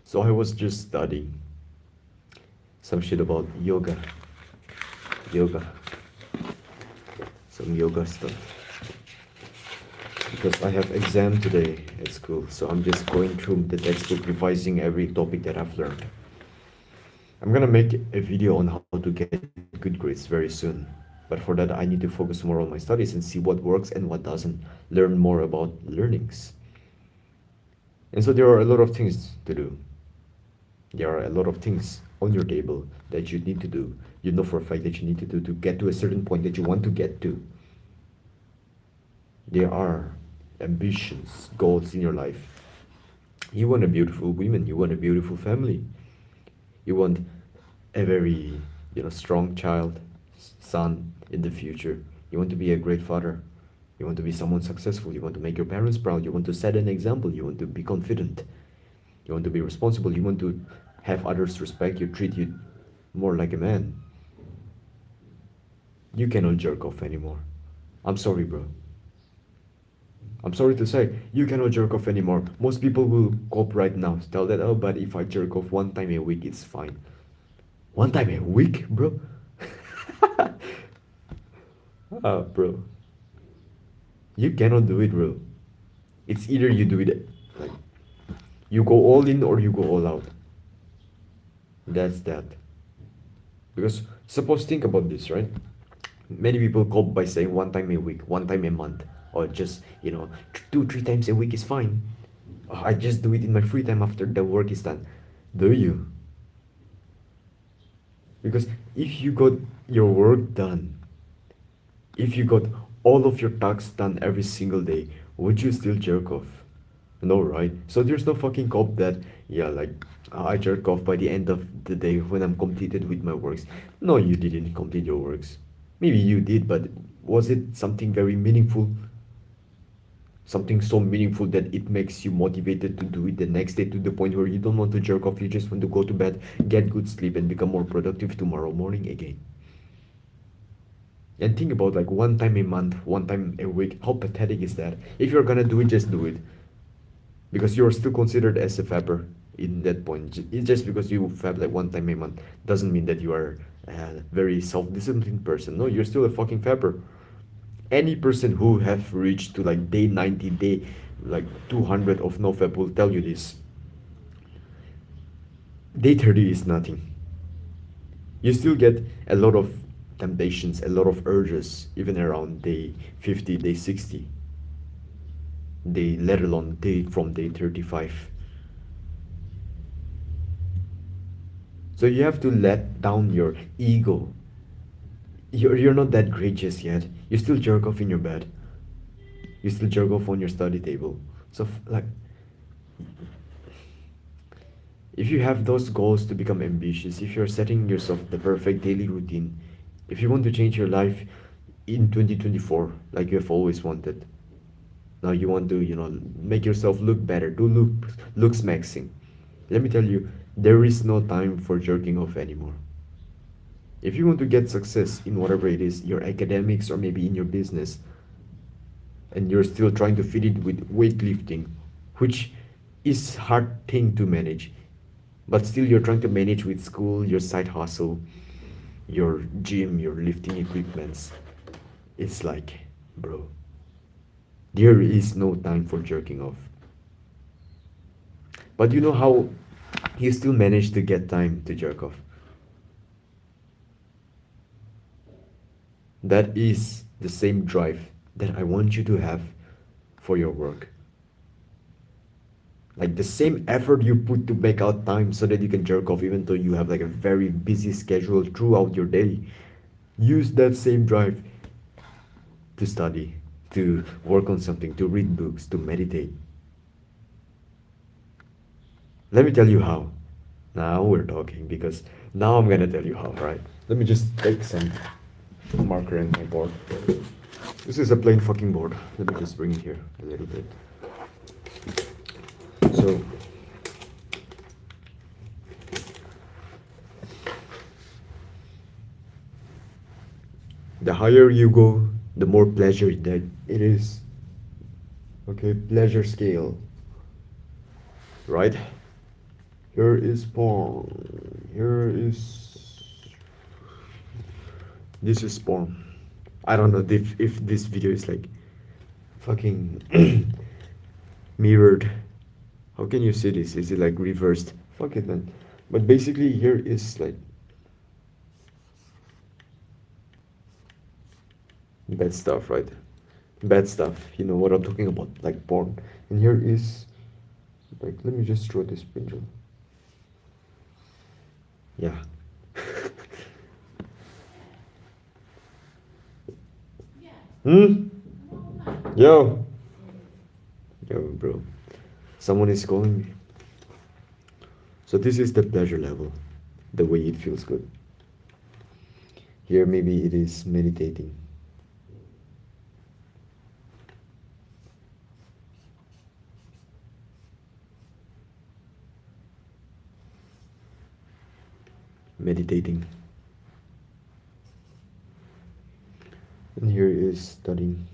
So I was just studying some shit about yoga, some yoga stuff. Because I have exam today at school, so I'm just going through the textbook, revising every topic that I've learned. I'm gonna make a video on how to get good grades very soon. But for that, I need to focus more on my studies and see what works and what doesn't. Learn more about learnings. And so there are a lot of things to do. There are a lot of things on your table that you need to do. You know for a fact that you need to do to get to a certain point that you want to get to. There are ambitions, goals in your life. You want a beautiful woman, you want a beautiful family. You want a very, strong child, son in the future. You want to be a great father. You want to be someone successful. You want to make your parents proud. You want to set an example. You want to be confident. You want to be responsible. You want to have others respect you, treat you more like a man. You cannot jerk off anymore. I'm sorry, bro. I'm sorry to say, you cannot jerk off anymore. Most people will cope right now. Tell that, oh, but if I jerk off 1 time a week, it's fine. 1 time a week, bro? Bro. You cannot do it, bro. It's either you do it, like, you go all in or you go all out. That's that. Because suppose think about this, right? Many people cope by saying 1 time a week, 1 time a month, or just 2, 3 times a week is fine. Oh, I just do it in my free time after the work is done. Do you? Because if you got your work done, if you got all of your tasks done every single day, would you still jerk off? No, right? So there's no fucking cop that, yeah, like, I jerk off by the end of the day when I'm completed with my works. No, you didn't complete your works. Maybe you did, but was it something very meaningful? Something so meaningful that it makes you motivated to do it the next day to the point where you don't want to jerk off, you just want to go to bed, get good sleep, and become more productive tomorrow morning again. And think about like 1 time a month, 1 time a week. How pathetic is that? If you're gonna do it, just do it. Because you're still considered as a fabber in that point. It's just because you fab like 1 time a month doesn't mean that you are a very self-disciplined person. No, you're still a fucking fabber. Any person who have reached to like day 90, day like 200 of no fab will tell you this. Day 30 is nothing. You still get a lot of temptations, a lot of urges, even around day 50, day 60, day, let alone day from day 35. So you have to let down your ego. You're not that great just yet. You still jerk off in your bed. You still jerk off on your study table. So, like, if you have those goals to become ambitious, if you're setting yourself the perfect daily routine, if you want to change your life in 2024, like you have always wanted, now you want to, make yourself look better, do looks maxing. Let me tell you, there is no time for jerking off anymore. If you want to get success in whatever it is, your academics or maybe in your business, and you're still trying to fit it with weightlifting, which is hard thing to manage, but still you're trying to manage with school, your side hustle, your gym, your lifting equipments. It's like, bro, there is no time for jerking off. But you know how you still manage to get time to jerk off? That is the same drive that I want you to have for your work. Like the same effort you put to make out time so that you can jerk off even though you have like a very busy schedule throughout your day. Use that same drive to study, to work on something, to read books, to meditate. Let me tell you how. Now we're talking because now I'm gonna tell you how, right? Let me just take some marker in my board. This is a plain fucking board. Let me just bring it here a little bit. So, the higher you go, the more pleasure that it is. Okay, pleasure scale. Right? Here is porn. Here is. This is porn. I don't know if this video is like fucking mirrored. How can you see this? Is it like reversed? Fuck it, man. But basically, here is like bad stuff, right? Bad stuff. You know what I'm talking about, like porn. And here is like, let me just throw this pendulum. Yeah. Hmm? Yo. Yo, bro. Someone is calling me. So this is the pleasure level, the way it feels good. Here maybe it is meditating. Meditating. And here is studying.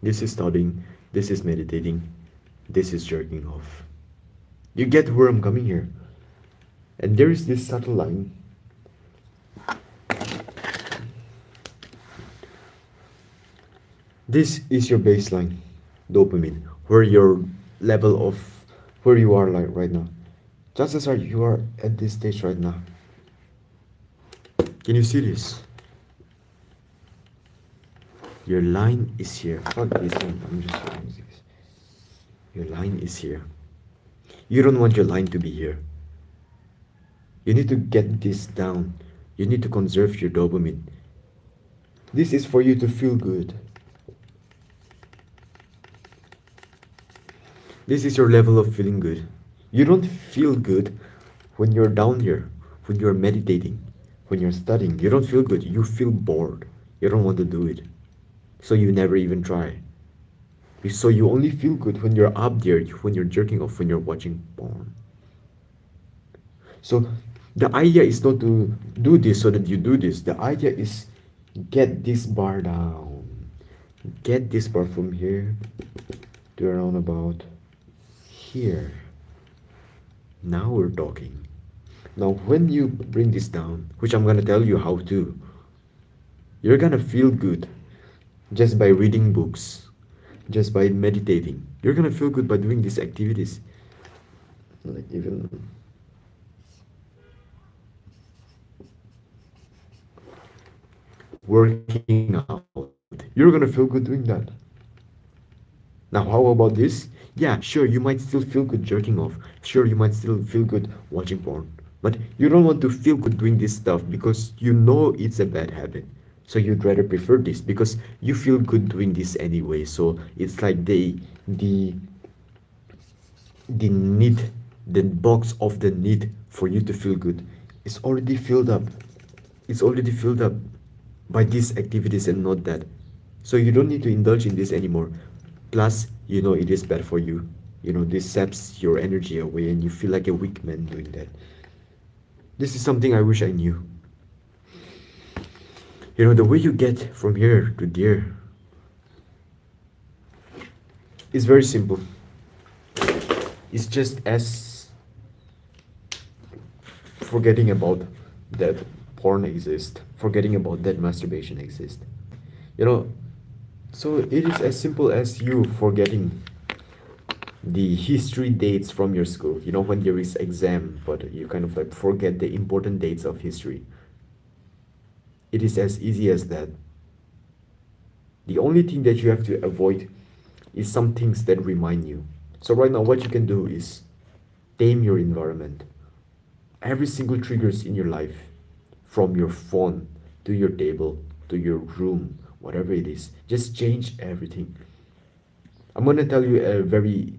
This is studying, this is meditating, this is jerking off. You get where I'm coming here. And there is this subtle line. This is your baseline dopamine, where your level of where you are like right now. Chances are you are at this stage right now. Can you see this? Your line is here. Fuck this one. I'm just showing this. Your line is here. You don't want your line to be here. You need to get this down. You need to conserve your dopamine. This is for you to feel good. This is your level of feeling good. You don't feel good when you're down here, when you're meditating, when you're studying. You don't feel good. You feel bored. You don't want to do it. So you never even try. So you only feel good when you're up there, when you're jerking off, when you're watching porn. So the idea is not to do this so that you do this. The idea is get this bar down. Get this bar from here to around about here. Now we're talking. Now when you bring this down, which I'm gonna tell you how to, you're gonna feel good just by reading books, just by meditating. You're gonna feel good by doing these activities. Like even working out. You're gonna feel good doing that. Now, how about this? Yeah, sure, you might still feel good jerking off. Sure, you might still feel good watching porn. But you don't want to feel good doing this stuff because you know it's a bad habit. So you'd rather prefer this because you feel good doing this anyway. So it's like the need, the box of the need for you to feel good is already filled up. It's already filled up by these activities and not that. So you don't need to indulge in this anymore. Plus, you know it is bad for you. You know, this saps your energy away and you feel like a weak man doing that. This is something I wish I knew. You know, the way you get from here to there is very simple. It's just as forgetting about that porn exists, forgetting about that masturbation exists. You know, so it is as simple as you forgetting the history dates from your school. You know, when there is exam, but you kind of like forget the important dates of history. It is as easy as that. The only thing that you have to avoid is some things that remind you. So right now, what you can do is tame your environment. Every single triggers in your life, from your phone to your table to your room, whatever it is, just change everything. I'm gonna tell you a very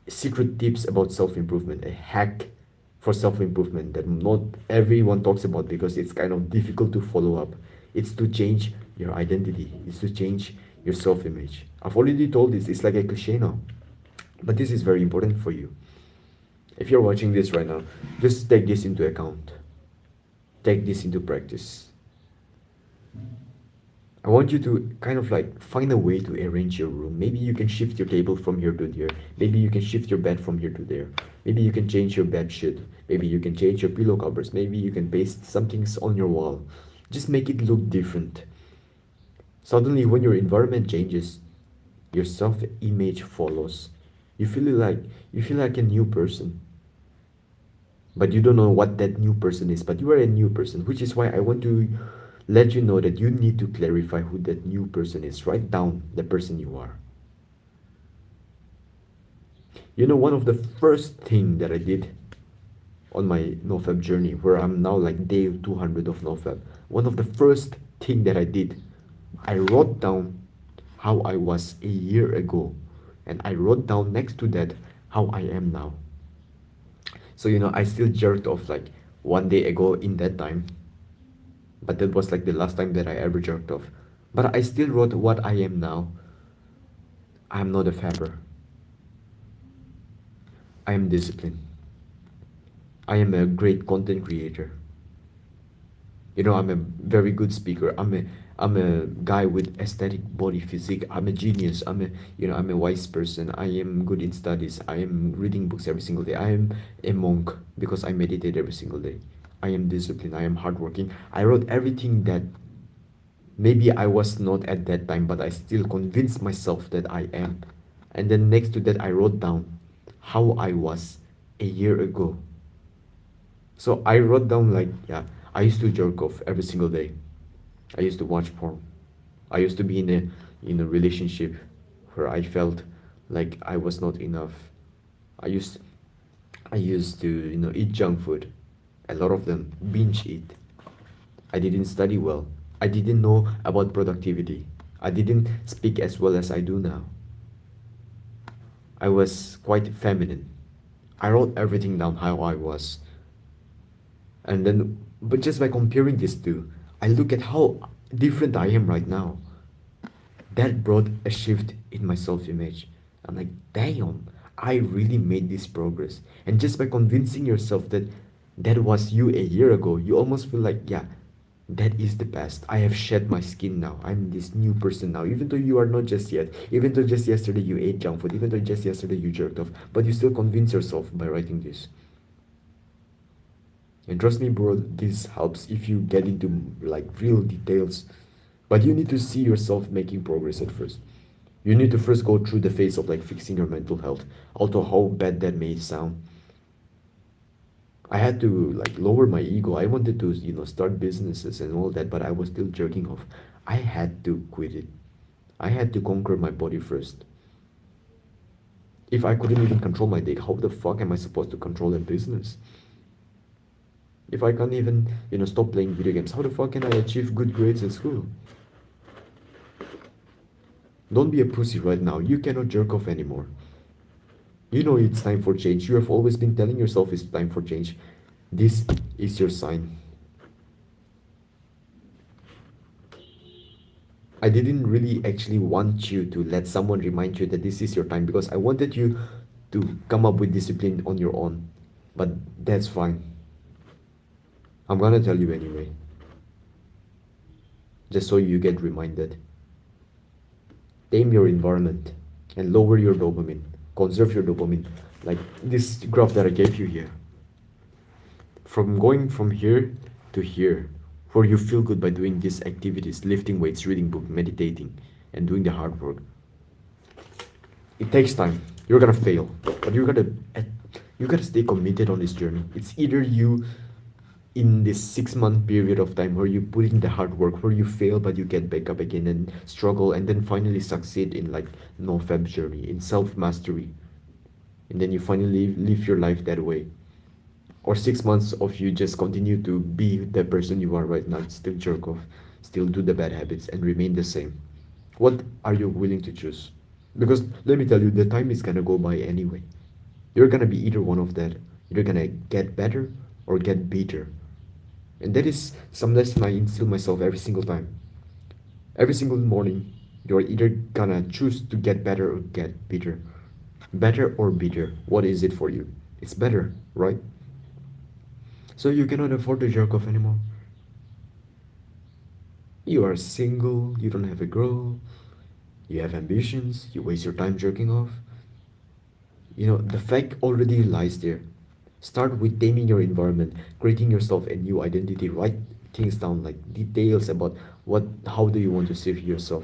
secret tips about self-improvement, a hack for self-improvement that not everyone talks about because it's kind of difficult to follow up. It's to change your identity. It's to change your self-image. I've already told this, it's like a cliche now. But this is very important for you. If you're watching this right now, just take this into account. Take this into practice. I want you to kind of like find a way to arrange your room. Maybe you can shift your table from here to there. Maybe you can shift your bed from here to there. Maybe you can change your bed sheet. Maybe you can change your pillow covers. Maybe you can paste some things on your wall. Just make it look different. Suddenly, when your environment changes, your self-image follows. You feel like you feel like a new person, but you don't know what that new person is. But you are a new person, which is why I want to let you know that you need to clarify who that new person is. Write down the person you are. You know, one of the first thing that I did on my NoFap journey, where I'm now like day 200 of NoFap, one of the first thing that I did, I wrote down how I was a year ago, and I wrote down next to that how I am now. So you know, I still jerked off like one day ago in that time, but that was like the last time that I ever jerked off. But I still wrote what I am now. I am not a fapper. I am disciplined. I am a great content creator. You know, I'm a very good speaker. I'm a guy with aesthetic body physique. I'm a genius. I'm a wise person. I am good in studies. I am reading books every single day. I am a monk because I meditate every single day. I am disciplined. I am hardworking. I wrote everything that maybe I was not at that time, but I still convinced myself that I am. And then next to that, I wrote down how I was a year ago. So I wrote down like, yeah, I used to jerk off every single day. I used to watch porn. I used to be in a relationship where I felt like I was not enough. I used I used to, eat junk food. A lot of them binge eat. I didn't study well. I didn't know about productivity. I didn't speak as well as I do now. I was quite feminine. I wrote everything down how I was. And then, but just by comparing these two, I look at how different I am right now. That brought a shift in my self image. I'm like, damn, I really made this progress. And just by convincing yourself that that was you a year ago, you almost feel like, yeah, that is the past. I have shed my skin now. I'm this new person now. Even though you are not just yet, even though just yesterday you ate junk food, even though just yesterday you jerked off, but you still convince yourself by writing this. And trust me, bro, this helps if you get into like real details. But you need to see yourself making progress at first. You need to first go through the phase of like fixing your mental health, although how bad that may sound. I had to like lower my ego. I wanted to, start businesses and all that, but I was still jerking off. I had to quit it. I had to conquer my body first. If I couldn't even control my dick, how the fuck am I supposed to control a business? If I can't even, stop playing video games, how the fuck can I achieve good grades at school? Don't be a pussy right now. You cannot jerk off anymore. You know it's time for change. You have always been telling yourself it's time for change. This is your sign. I didn't really actually want you to let someone remind you that this is your time because I wanted you to come up with discipline on your own. But that's fine. I'm gonna tell you anyway. Just so you get reminded. Tame your environment and lower your dopamine. Conserve your dopamine. Like this graph that I gave you here. From going from here to here, where you feel good by doing these activities, lifting weights, reading book, meditating, and doing the hard work. It takes time. You're gonna fail, but you gotta stay committed on this journey. It's either you in this 6 month period of time where you put in the hard work, where you fail but you get back up again and struggle and then finally succeed in like no fab journey, in self mastery, and then you finally live your life that way. Or 6 months of you just continue to be the person you are right now, still jerk off, still do the bad habits and remain the same. What are you willing to choose? Because let me tell you, the time is gonna go by anyway. You're gonna be either one of that. You're gonna get better or get bitter. And that is some lesson I instill myself every single time. Every single morning, you're either gonna choose to get better or get bitter. Better or bitter, what is it for you? It's better, right? So you cannot afford to jerk off anymore. You are single, you don't have a girl, you have ambitions, you waste your time jerking off. The fact already lies there. Start with taming your environment, creating yourself a new identity. Write things down, like details about how do you want to see yourself.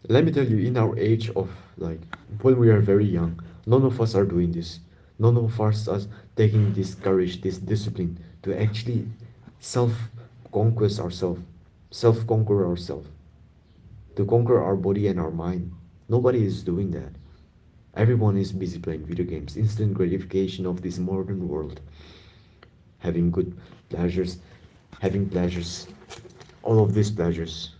Let me tell you, in our age of, like, when we are very young, none of us are doing this. None of us are taking this courage, this discipline to actually self conquest ourselves, self conquer ourselves, to conquer our body and our mind. Nobody is doing that. Everyone is busy playing video games, instant gratification of this modern world, having good pleasures, having pleasures, all of these pleasures.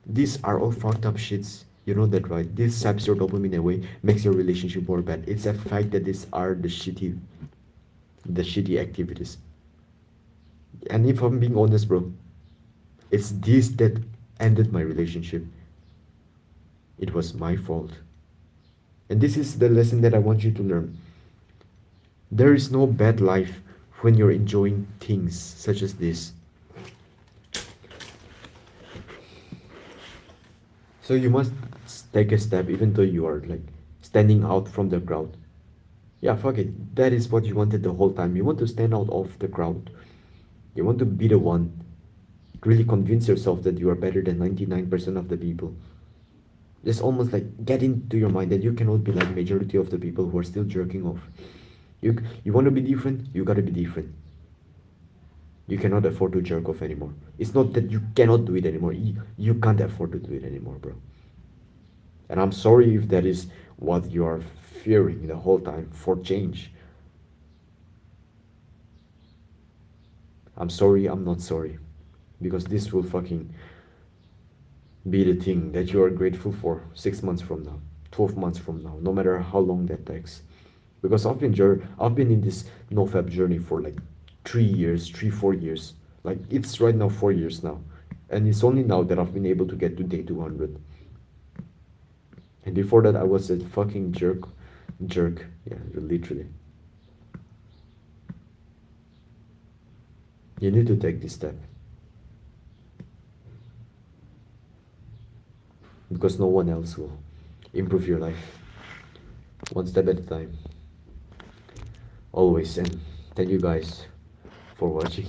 These are all fucked up shits. You know that, right? This saps your dopamine away, makes your relationship more bad. It's a fact that these are the shitty activities. And if I'm being honest, bro, it's this that ended my relationship. It was my fault. And this is the lesson that I want you to learn. There is no bad life when you're enjoying things such as this. So you must take a step even though you are, like, standing out from the crowd. Yeah, fuck it. That is what you wanted the whole time. You want to stand out of the crowd. You want to be the one. Really convince yourself that you are better than 99% of the people. Just almost like get into your mind that you cannot be like majority of the people who are still jerking off. You want to be different, you gotta be different. You cannot afford to jerk off anymore. It's not that you cannot do it anymore. You can't afford to do it anymore, bro. And I'm sorry if that is what you are fearing the whole time for change. I'm sorry, I'm not sorry. Because this will fucking be the thing that you are grateful for 6 months from now, 12 months from now, no matter how long that takes. Because I've been in this nofap journey for like 3 years, 4 years. Like it's right now 4 years now, and it's only now that I've been able to get to day 200. And before that, I was a fucking jerk. Yeah, literally. You need to take this step because no one else will improve your life one step at a time. Always, and thank you guys for watching.